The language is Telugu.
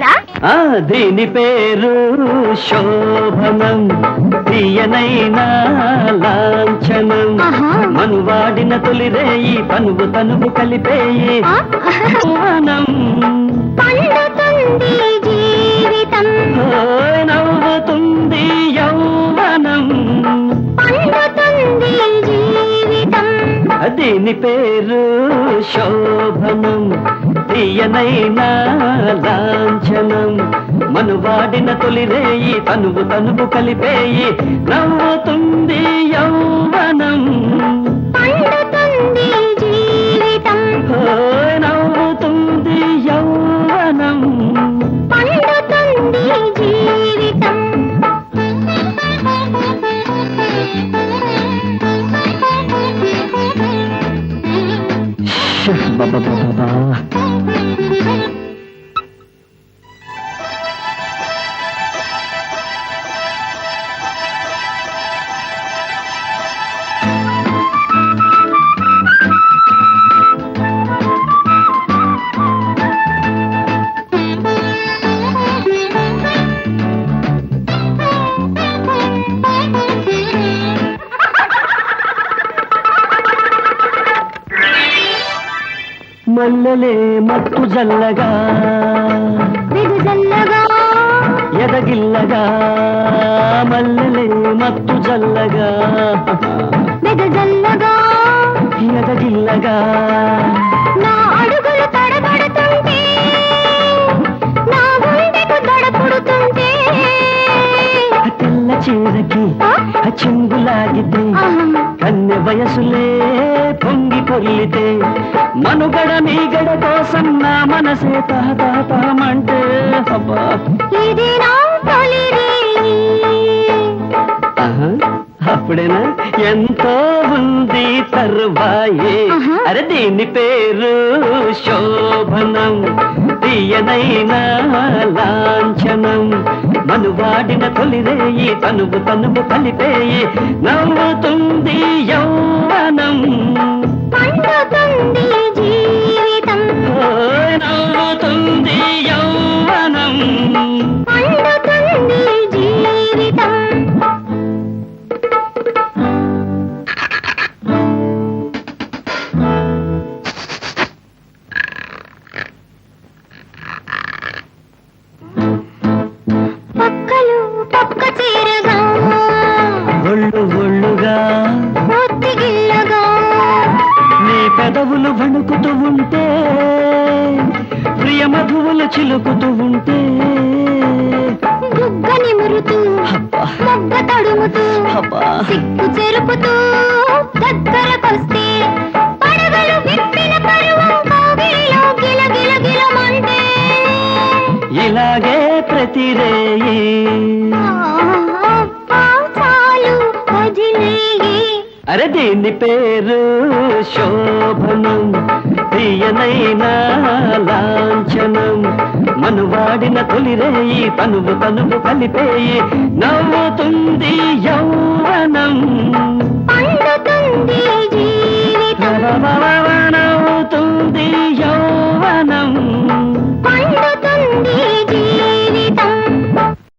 కదా? దీని పేరు శోభనం, తీయనైనా లాంఛనం, మనువాడిన తొలిరేయి తనువు తనువు కలిపేయి వనం. పండుతుంది జీవితం, నవ్వుతుంది యౌవనం, పండుతుంది జీవితం. దీని పేరు శోభనం, తీయనైనా లాంఛనం, మనువాడిన తొలిరేయి తనువు తనువు కలిపేయి నవ్వుతుంది యౌవనం. పండుతుంది జీవితం, నవ్వుతుంది యౌవనం, పండుతుంది జీవితం. మల్లెలే మత్తు జల్లగా విడుదల్లగా ఎదగిల్లగా, మల్లెలే మత్తు జల్లగా విడుదల్లగా ఎదగిల్లగా, నా అడుగులు తడబడుతుంటే నా గుండెకు దడపుడుతుంటే, తెల్ల చీరకి చెంగులాగితే కన్నె వయసులే పొంగి పొర్లితే, మనుగడ మీగడ కోసం నా మనసే తహతహమంటే అబ్బా ఇది నా తొలి రేయి. అప్పుడేనా ఎంతో ఉంది తరువాయే. అరే దీని పేరు శోభనం, తీయనైనా లాంఛనం, మనువాడిన తొలిరేయి తనువు తనువు కలిపేయి నవ్వుతుంది యౌవనం. పండుతుంది జీవితం, నవ్వుతుంది యౌవనం, పండుతుంది జీవితం. పక్కలు పక్క తీరగా ఒళ్ళు ఒళ్ళుగా ఒత్తిగిల్లగా, నీ పెదవులు వణుకుతూ ఉంటే, ప్రియ మధువులు చిలుకుతూ ఉంటే, గుగ్గ నిమురుతూ మొగ్గ తడుముతూ సిగ్గు చెరుపుతూ దగ్గరకొస్తే, పడగలు విప్పిన పరువం కౌగిలిలో గిల గిల గిలమంటే, ఇలాగే ప్రతిరేయి చాలు వదిలేయి. అరే దీని పేరు శోభనం, తీయనైనా లాంఛనం, మనువాడిన తొలిరేయి తనువు తనువు కలిపేయి నవ్వుతుంది యౌవనం.